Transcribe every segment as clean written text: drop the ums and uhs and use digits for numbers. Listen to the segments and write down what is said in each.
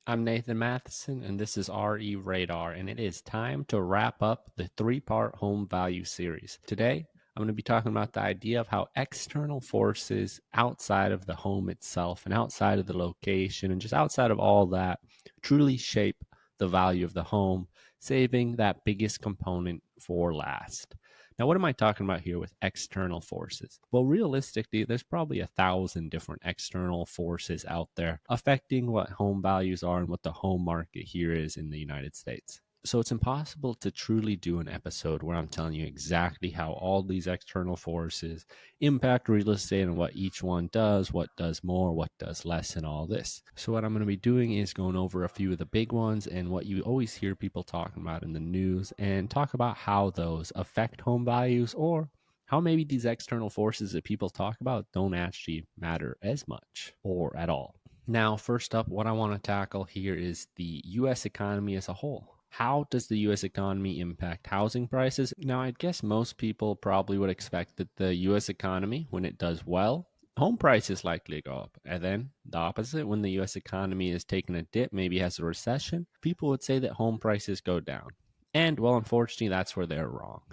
I'm Nathan Mathisen, and this is RE Radar, and it is time to wrap up the three-part home value series. Today, I'm going to be talking about the idea of how external forces outside of the home itself and outside of the location and just outside of all that truly shape the value of the home, saving that biggest component for last. Now, what am I talking about here with external forces? Well, realistically, there's probably 1,000 different external forces out there affecting what home values are and what the home market here is in the United States. So it's impossible to truly do an episode where I'm telling you exactly how all these external forces impact real estate and what each one does, what does more, what does less, and all this. So what I'm going to be doing is going over a few of the big ones and what you always hear people talking about in the news and talk about how those affect home values or how maybe these external forces that people talk about don't actually matter as much or at all. Now, first up, what I want to tackle here is the U.S. economy as a whole. How does the U.S. economy impact housing prices? Now, I guess most people probably would expect that the U.S. economy, when it does well, home prices likely go up. And then the opposite, when the U.S. economy is taking a dip, maybe has a recession, people would say that home prices go down. And, well, unfortunately, that's where they're wrong.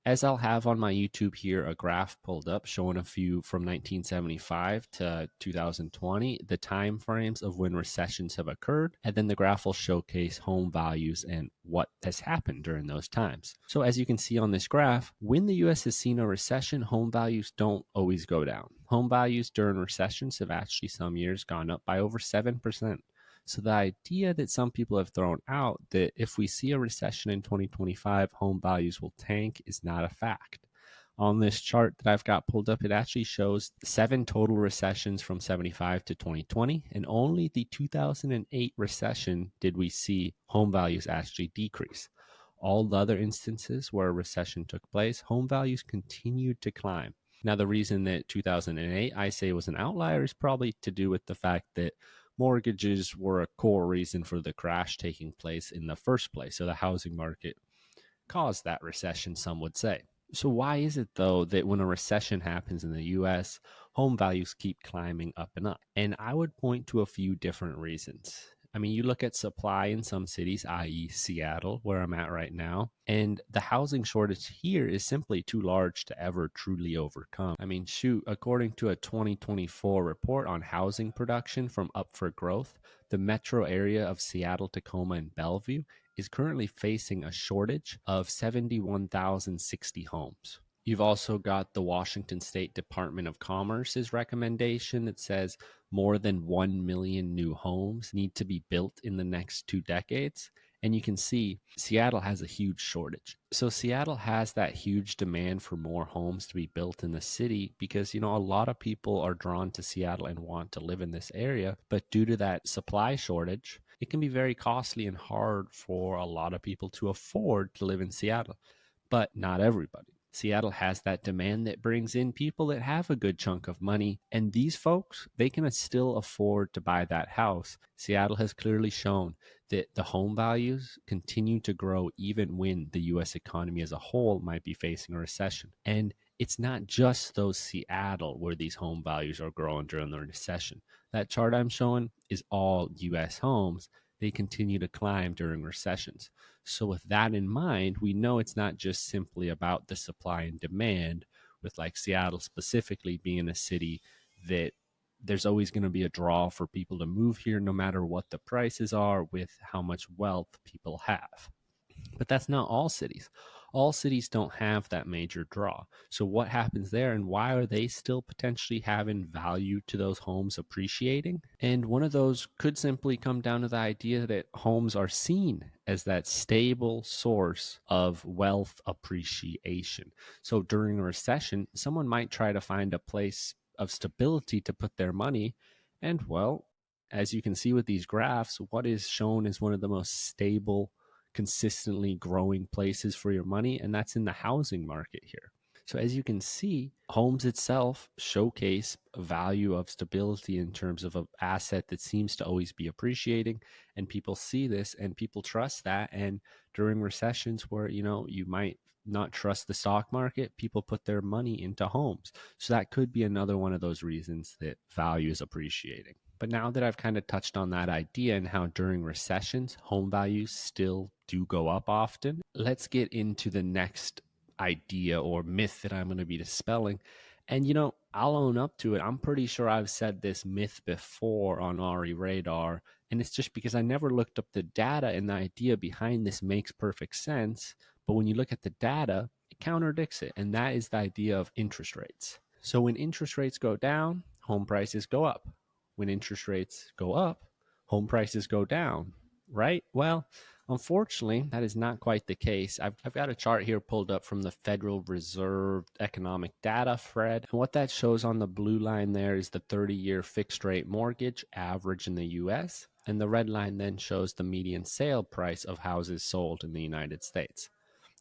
As I'll have on my YouTube here, a graph pulled up showing a few from 1975 to 2020, the time frames of when recessions have occurred, and then the graph will showcase home values and what has happened during those times. So as you can see on this graph, when the US has seen a recession, home values don't always go down. Home values during recessions have actually some years gone up by over 7%. So the idea that some people have thrown out that if we see a recession in 2025, home values will tank is not a fact. On this chart that I've got pulled up, it actually shows 7 total recessions from 75 to 2020, and only the 2008 recession did we see home values actually decrease. All the other instances where a recession took place, home values continued to climb. Now, the reason that 2008 I say was an outlier is probably to do with the fact that mortgages were a core reason for the crash taking place in the first place. So the housing market caused that recession, some would say. So why is it, though, that when a recession happens in the US, home values keep climbing up and up? And I would point to a few different reasons. I mean, you look at supply in some cities, i.e., Seattle, where I'm at right now, and the housing shortage here is simply too large to ever truly overcome. I mean, shoot, according to a 2024 report on housing production from Up for Growth, the metro area of Seattle, Tacoma, and Bellevue is currently facing a shortage of 71,060 homes. You've also got the Washington State Department of Commerce's recommendation that says more than 1 million new homes need to be built in the next 2 decades. And you can see Seattle has a huge shortage. So Seattle has that huge demand for more homes to be built in the city because, a lot of people are drawn to Seattle and want to live in this area. But due to that supply shortage, it can be very costly and hard for a lot of people to afford to live in Seattle. But not everybody. Seattle has that demand that brings in people that have a good chunk of money. And these folks, they can still afford to buy that house. Seattle has clearly shown that the home values continue to grow even when the U.S. economy as a whole might be facing a recession. And it's not just those Seattle where these home values are growing during the recession. That chart I'm showing is all U.S. homes. They continue to climb during recessions. So with that in mind, we know it's not just simply about the supply and demand, with like Seattle specifically being a city that there's always going to be a draw for people to move here no matter what the prices are with how much wealth people have. But that's not all cities. All cities don't have that major draw. So what happens there and why are they still potentially having value to those homes appreciating? And one of those could simply come down to the idea that homes are seen as that stable source of wealth appreciation. So during a recession, someone might try to find a place of stability to put their money. And well, as you can see with these graphs, what is shown as one of the most stable, consistently growing places for your money, and that's in the housing market here. So as you can see, homes itself showcase a value of stability in terms of an asset that seems to always be appreciating, and people see this and people trust that. And during recessions where, you might not trust the stock market, people put their money into homes. So that could be another one of those reasons that value is appreciating. But now that I've kind of touched on that idea and how during recessions, home values still do go up often, let's get into the next idea or myth that I'm going to be dispelling. And, I'll own up to it. I'm pretty sure I've said this myth before on RE Radar. And it's just because I never looked up the data, and the idea behind this makes perfect sense. But when you look at the data, it contradicts it. And that is the idea of interest rates. So when interest rates go down, home prices go up. When interest rates go up, home prices go down, right? Well, unfortunately, that is not quite the case. I've got a chart here pulled up from the Federal Reserve Economic Data, Fred. And what that shows on the blue line there is the 30-year fixed rate mortgage average in the US. And the red line then shows the median sale price of houses sold in the United States.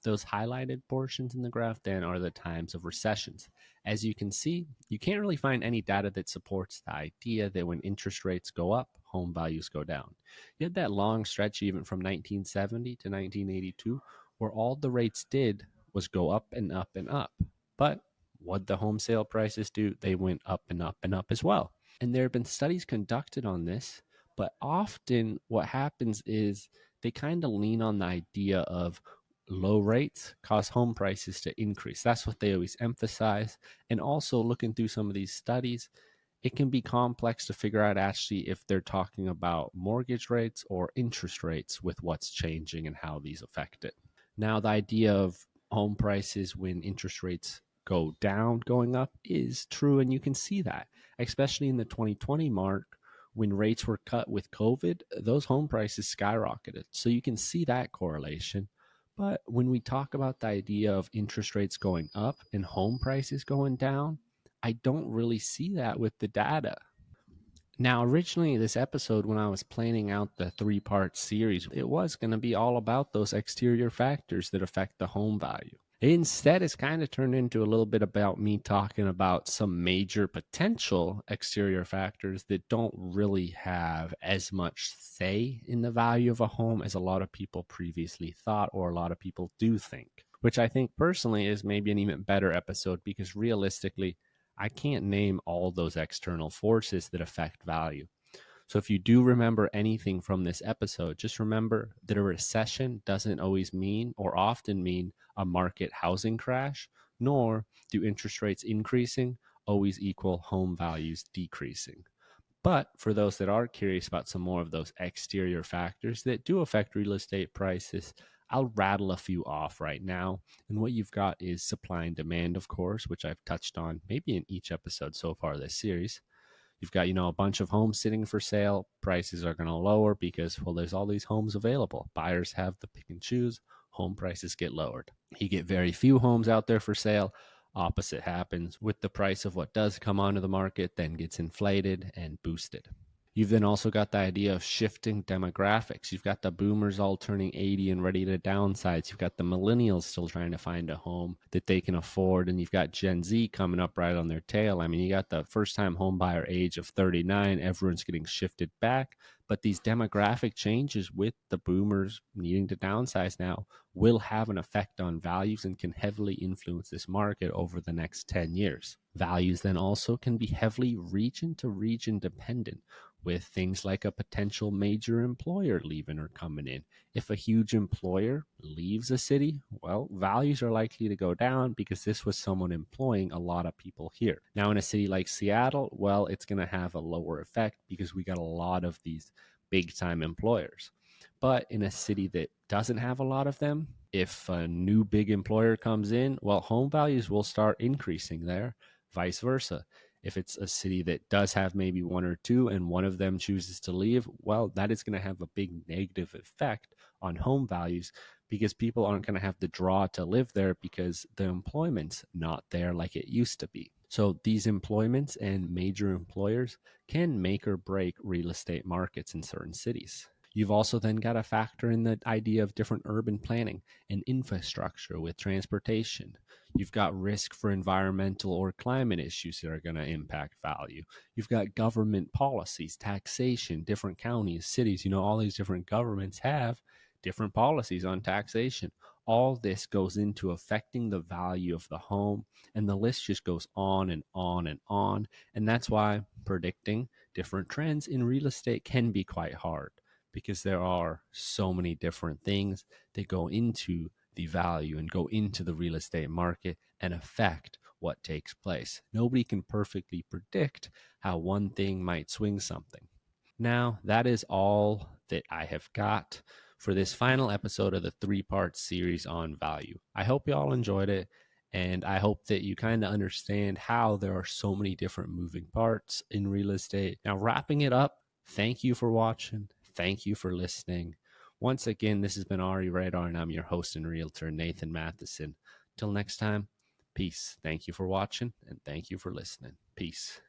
Those highlighted portions in the graph then are the times of recessions. As you can see, you can't really find any data that supports the idea that when interest rates go up, home values go down. You had that long stretch even from 1970 to 1982 where all the rates did was go up and up and up. But what the home sale prices do, they went up and up and up as well. And there have been studies conducted on this, but often what happens is they kind of lean on the idea of low rates cause home prices to increase. That's what they always emphasize. And also looking through some of these studies, it can be complex to figure out actually if they're talking about mortgage rates or interest rates with what's changing and how these affect it. Now, the idea of home prices when interest rates go down, going up is true. And you can see that, especially in the 2020 mark, when rates were cut with COVID, those home prices skyrocketed. So you can see that correlation. But when we talk about the idea of interest rates going up and home prices going down, I don't really see that with the data. Now, originally, this episode, when I was planning out the 3-part series, it was going to be all about those exterior factors that affect the home value. Instead, it's kind of turned into a little bit about me talking about some major potential exterior factors that don't really have as much say in the value of a home as a lot of people previously thought, or a lot of people do think, which I think personally is maybe an even better episode because realistically, I can't name all those external forces that affect value. So if you do remember anything from this episode, just remember that a recession doesn't always mean or often mean a market housing crash, nor do interest rates increasing always equal home values decreasing. But for those that are curious about some more of those exterior factors that do affect real estate prices, I'll rattle a few off right now. And what you've got is supply and demand, of course, which I've touched on maybe in each episode so far this series. You've got, a bunch of homes sitting for sale. Prices are going to lower because, well, there's all these homes available. Buyers have the pick and choose. Home prices get lowered. You get very few homes out there for sale. Opposite happens with the price of what does come onto the market, then gets inflated and boosted. You've then also got the idea of shifting demographics. You've got the boomers all turning 80 and ready to downsize. You've got the millennials still trying to find a home that they can afford. And you've got Gen Z coming up right on their tail. I mean, you got the first-time home buyer age of 39. Everyone's getting shifted back. But these demographic changes with the boomers needing to downsize now will have an effect on values and can heavily influence this market over the next 10 years. Values then also can be heavily region to region dependent, with things like a potential major employer leaving or coming in. If a huge employer leaves a city, well, values are likely to go down because this was someone employing a lot of people here. Now, in a city like Seattle, well, it's going to have a lower effect because we got a lot of these big-time employers. But in a city that doesn't have a lot of them, if a new big employer comes in, well, home values will start increasing there, vice versa. If it's a city that does have maybe one or two and one of them chooses to leave, well, that is going to have a big negative effect on home values because people aren't going to have the draw to live there because the employment's not there like it used to be. So these employments and major employers can make or break real estate markets in certain cities. You've also then got to factor in the idea of different urban planning and infrastructure with transportation. You've got risk for environmental or climate issues that are going to impact value. You've got government policies, taxation, different counties, cities, all these different governments have different policies on taxation. all this goes into affecting the value of the home, and the list just goes on and on and on. And that's why predicting different trends in real estate can be quite hard, because there are so many different things that go into the value and go into the real estate market and affect what takes place. Nobody can perfectly predict how one thing might swing something. Now, that is all that I have got for this final episode of the 3-part series on value. I hope you all enjoyed it, and I hope that you kind of understand how there are so many different moving parts in real estate. Now, wrapping it up, thank you for watching. Thank you for listening. Once again, this has been RE Radar, and I'm your host and realtor, Nathan Mathisen. Till next time, peace. Thank you for watching, and thank you for listening. Peace.